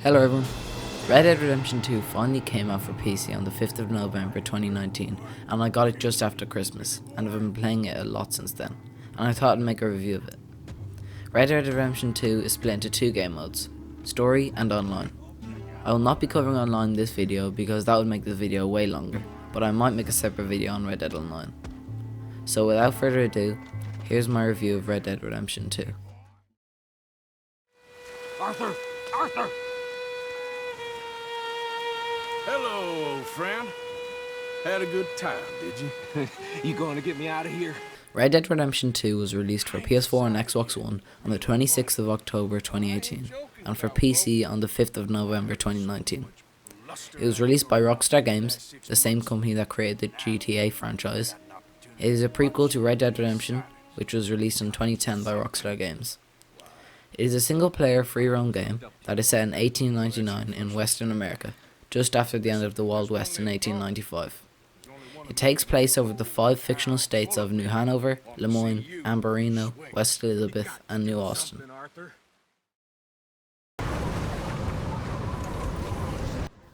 Hello everyone. Red Dead Redemption 2 finally came out for PC on the 5th of November 2019, and I got it just after Christmas, and I've been playing it a lot since then, and I thought I'd make a review of it. Red Dead Redemption 2 is split into two game modes, Story and Online. I will not be covering Online in this video because that would make the video way longer, but I might make a separate video on Red Dead Online. So without further ado, here's my review of Red Dead Redemption 2. Arthur! Arthur! Hello, old friend. Had a good time, did you? You going to get me out of here? Red Dead Redemption 2 was released for PS4 and Xbox One on the 26th of October 2018, and for PC on the 5th of November 2019. It was released by Rockstar Games, the same company that created the GTA franchise. It is a prequel to Red Dead Redemption, which was released in 2010 by Rockstar Games. It is a single-player free-roam game that is set in 1899 in Western America, just after the end of the Wild West in 1895. It takes place over the 5 fictional states of New Hanover, Lemoyne, Ambarino, West Elizabeth, and New Austin.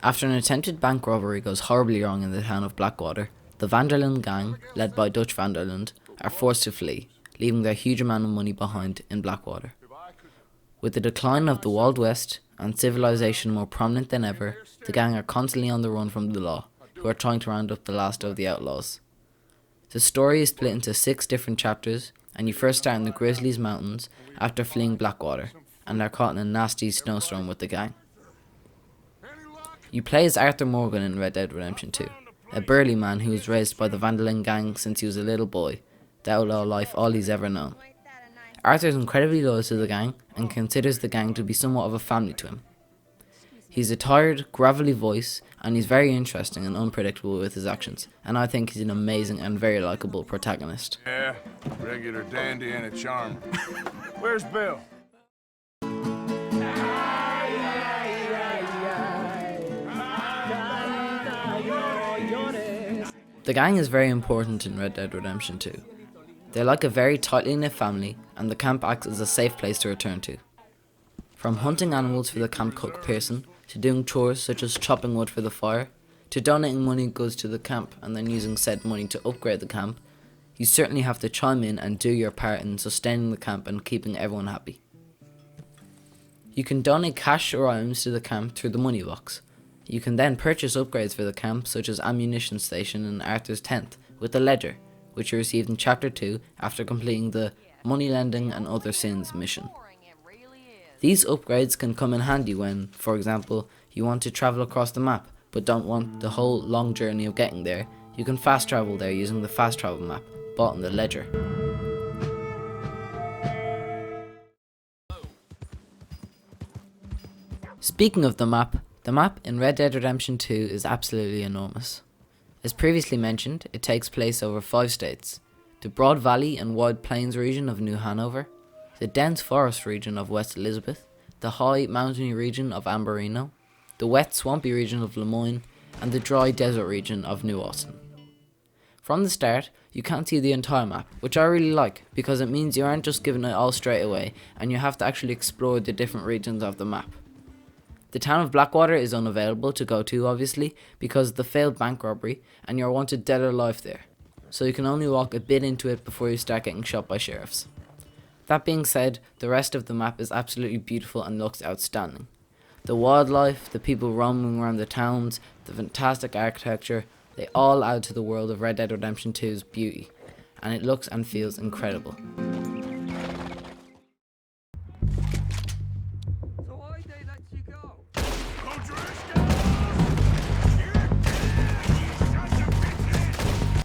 After an attempted bank robbery goes horribly wrong in the town of Blackwater, the Vanderlyn gang, led by Dutch Vanderlyn, are forced to flee, leaving their huge amount of money behind in Blackwater. With the decline of the Wild West and civilization more prominent than ever, the gang are constantly on the run from the law, who are trying to round up the last of the outlaws. The story is split into 6 different chapters, and you first start in the Grizzlies Mountains after fleeing Blackwater, and are caught in a nasty snowstorm with the gang. You play as Arthur Morgan in Red Dead Redemption 2, a burly man who was raised by the Vanderlyn gang since he was a little boy, the outlaw life all he's ever known. Arthur is incredibly loyal to the gang and considers the gang to be somewhat of a family to him. He's a tired, gravelly voice, and he's very interesting and unpredictable with his actions, and I think he's an amazing and very likeable protagonist. Yeah, regular dandy and a charmer. Where's Bill? The gang is very important in Red Dead Redemption 2. They're like a very tightly knit family, and the camp acts as a safe place to return to. From hunting animals for the camp cook Pearson, to doing chores such as chopping wood for the fire, to donating money and goods to the camp and then using said money to upgrade the camp, you certainly have to chime in and do your part in sustaining the camp and keeping everyone happy. You can donate cash or items to the camp through the money box. You can then purchase upgrades for the camp such as ammunition station and Arthur's tent with the ledger, which you received in Chapter 2 after completing the Money Lending and Other Sins mission. These upgrades can come in handy when, for example, you want to travel across the map but don't want the whole long journey of getting there. You can fast travel there using the fast travel map bought in the ledger. Speaking of the map in Red Dead Redemption 2 is absolutely enormous. As previously mentioned, it takes place over 5 states: the Broad Valley and Wide Plains region of New Hanover, the dense forest region of West Elizabeth, the high mountainy region of Ambarino, the wet swampy region of Lemoyne, and the dry desert region of New Austin. From the start, you can't see the entire map, which I really like because it means you aren't just given it all straight away and you have to actually explore the different regions of the map. The town of Blackwater is unavailable to go to, obviously, because of the failed bank robbery, and you're wanted dead or alive there, so you can only walk a bit into it before you start getting shot by sheriffs. That being said, the rest of the map is absolutely beautiful and looks outstanding. The wildlife, the people roaming around the towns, the fantastic architecture, they all add to the world of Red Dead Redemption 2's beauty, and it looks and feels incredible.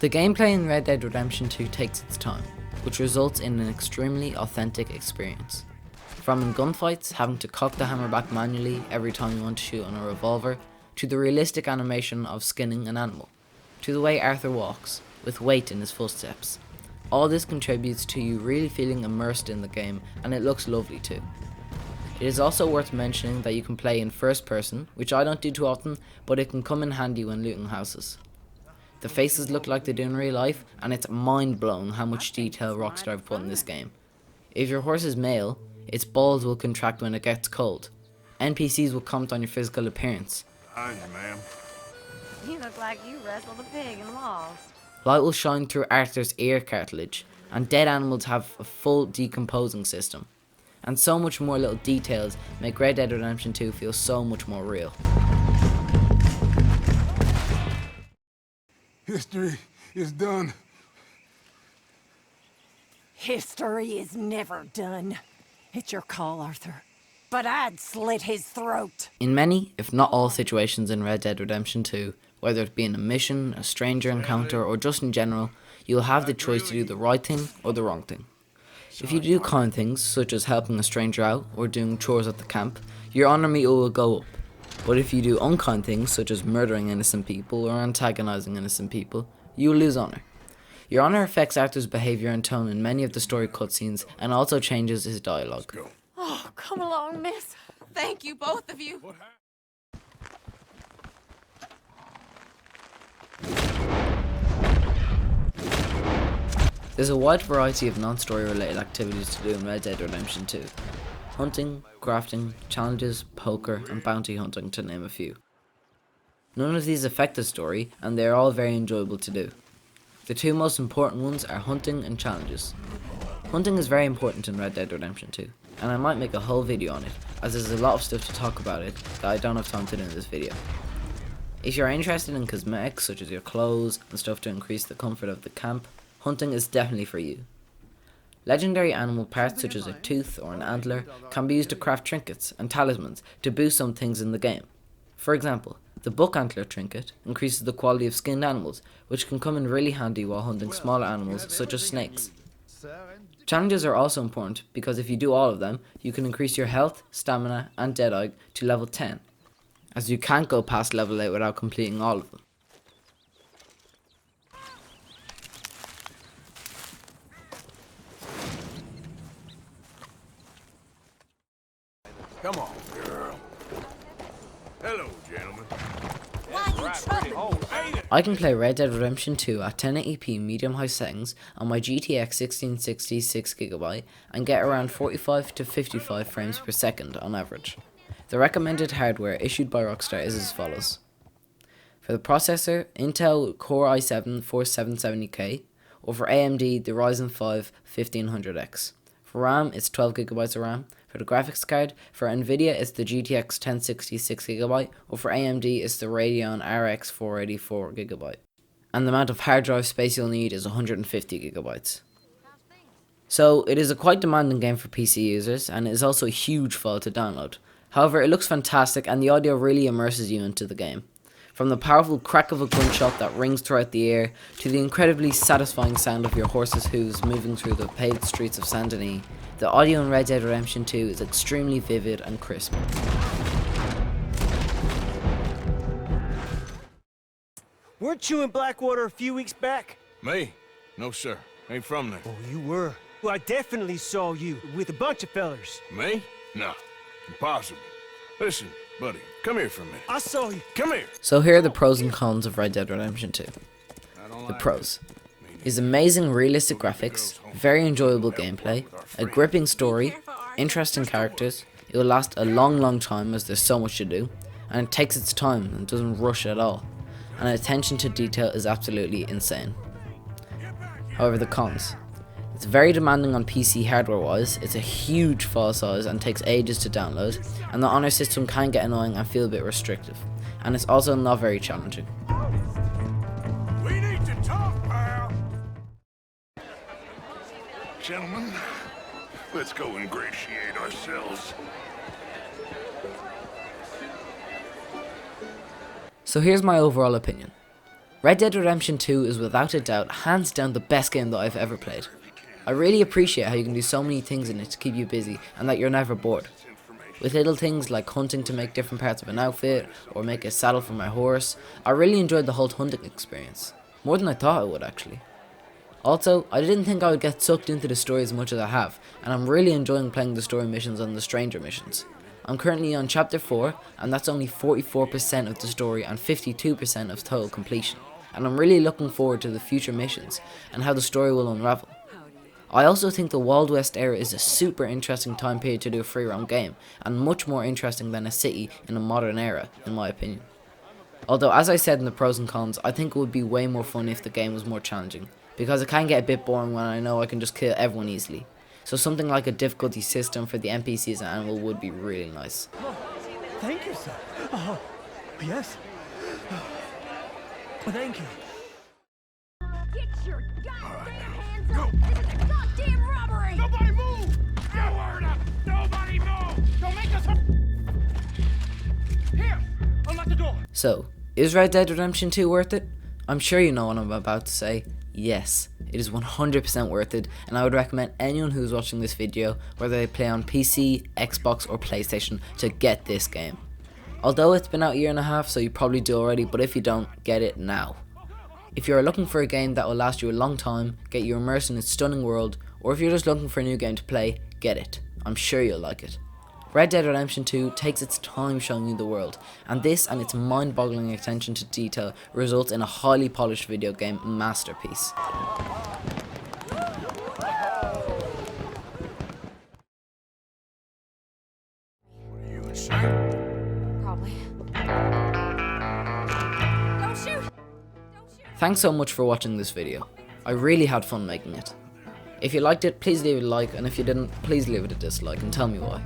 The gameplay in Red Dead Redemption 2 takes its time, which results in an extremely authentic experience. From in gunfights, having to cock the hammer back manually every time you want to shoot on a revolver, to the realistic animation of skinning an animal, to the way Arthur walks, with weight in his footsteps. All this contributes to you really feeling immersed in the game, and it looks lovely too. It is also worth mentioning that you can play in first person, which I don't do too often, but it can come in handy when looting houses. The faces look like they do in real life, and it's mind-blowing how much detail Rockstar have put in this game. If your horse is male, its balls will contract when it gets cold. NPCs will comment on your physical appearance. Behind you, ma'am. You look like you wrestled a pig and lost. Light will shine through Arthur's ear cartilage, and dead animals have a full decomposing system. And so much more little details make Red Dead Redemption 2 feel so much more real. History is done. History is never done. It's your call, Arthur. But I'd slit his throat. In many, if not all situations in Red Dead Redemption 2, whether it be in a mission, a stranger encounter, or just in general, you'll have the choice to do the right thing or the wrong thing. If you do kind things, such as helping a stranger out or doing chores at the camp, your honour meter will go up. But if you do unkind things, such as murdering innocent people or antagonising innocent people, you will lose honour. Your honour affects Arthur's behaviour and tone in many of the story cutscenes and also changes his dialogue. Oh, come along, miss. Thank you, both of you. There's a wide variety of non-story related activities to do in Red Dead Redemption 2. Hunting, crafting, challenges, poker, and bounty hunting, to name a few. None of these affect the story, and they are all very enjoyable to do. The two most important ones are hunting and challenges. Hunting is very important in Red Dead Redemption 2, and I might make a whole video on it, as there's a lot of stuff to talk about it that I don't have time to do in this video. If you're interested in cosmetics such as your clothes and stuff to increase the comfort of the camp, hunting is definitely for you. Legendary animal parts such as a tooth or an antler can be used to craft trinkets and talismans to boost some things in the game. For example, the buck antler trinket increases the quality of skinned animals, which can come in really handy while hunting smaller animals such as snakes. Challenges are also important because if you do all of them, you can increase your health, stamina and deadeye to level 10, as you can't go past level 8 without completing all of them. Come on, girl. Hello, gentlemen. I can play Red Dead Redemption 2 at 1080p medium-high settings on my GTX 1660 6GB and get around 45 to 55 frames per second on average. The recommended hardware issued by Rockstar is as follows. For the processor, Intel Core i7-4770K, or for AMD, the Ryzen 5 1500X. For RAM, it's 12GB of RAM. For the graphics card, for Nvidia, it's the GTX 1060 6GB, or for AMD, it's the Radeon RX 484GB. And the amount of hard drive space you'll need is 150GB. So, it is a quite demanding game for PC users, and it is also a huge file to download. However, it looks fantastic, and the audio really immerses you into the game. From the powerful crack of a gunshot that rings throughout the air, to the incredibly satisfying sound of your horse's hooves moving through the paved streets of Saint Denis, the audio in Red Dead Redemption 2 is extremely vivid and crisp. Weren't you in Blackwater a few weeks back? Me? No, sir. Ain't from there. Oh, you were. Well, I definitely saw you with a bunch of fellers. Me? No. Impossible. Listen, buddy, come here for a minute. I saw you. Come here. So here are the pros and cons of Red Dead Redemption 2. The pros is amazing realistic graphics, very enjoyable gameplay, a gripping story, interesting characters. It will last a long time as there's so much to do, and it takes its time and doesn't rush at all, and attention to detail is absolutely insane. However, the cons. It's very demanding on PC hardware wise, it's a huge file size and takes ages to download, and the honor system can get annoying and feel a bit restrictive, and it's also not very challenging. We need to talk, pal. Gentlemen, let's go ingratiate ourselves. So here's my overall opinion. Red Dead Redemption 2 is without a doubt hands down the best game that I've ever played. I really appreciate how you can do so many things in it to keep you busy and that you're never bored. With little things like hunting to make different parts of an outfit or make a saddle for my horse, I really enjoyed the whole hunting experience. More than I thought I would actually. Also, I didn't think I would get sucked into the story as much as I have, and I'm really enjoying playing the story missions and the stranger missions. I'm currently on chapter 4 and that's only 44% of the story and 52% of total completion. And I'm really looking forward to the future missions and how the story will unravel. I also think the Wild West era is a super interesting time period to do a free roam game, and much more interesting than a city in a modern era, in my opinion. Although, as I said in the pros and cons, I think it would be way more fun if the game was more challenging, because it can get a bit boring when I know I can just kill everyone easily. So something like a difficulty system for the NPCs and animal would be really nice. Thank you, sir. Oh, yes. Thank you. Get your goddamn hands up! This is a goddamn robbery! Nobody move! Get a word up! Nobody move! Don't make us... Here! Unlock the door! So, is Red Dead Redemption 2 worth it? I'm sure you know what I'm about to say. Yes, it is 100% worth it, and I would recommend anyone who's watching this video, whether they play on PC, Xbox or PlayStation, to get this game. Although it's been out a year and a half, so you probably do already, but if you don't, get it now. If you're looking for a game that will last you a long time, get you immersed in its stunning world, or if you're just looking for a new game to play, get it. I'm sure you'll like it. Red Dead Redemption 2 takes its time showing you the world, and this and its mind-boggling attention to detail results in a highly polished video game masterpiece. You insane? Probably. Don't shoot! Don't shoot! Thanks so much for watching this video. I really had fun making it. If you liked it, please leave it a like, and if you didn't, please leave it a dislike and tell me why.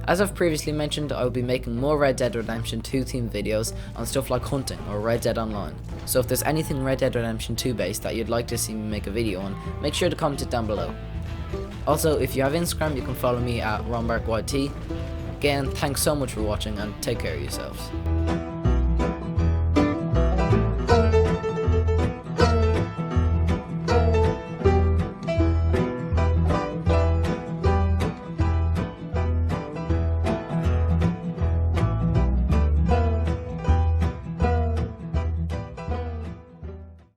As I've previously mentioned, I will be making more Red Dead Redemption 2 themed videos on stuff like hunting or Red Dead Online, so if there's anything Red Dead Redemption 2 based that you'd like to see me make a video on, make sure to comment it down below. Also, if you have Instagram, you can follow me at RombarkYT. Again, thanks so much for watching and take care of yourselves.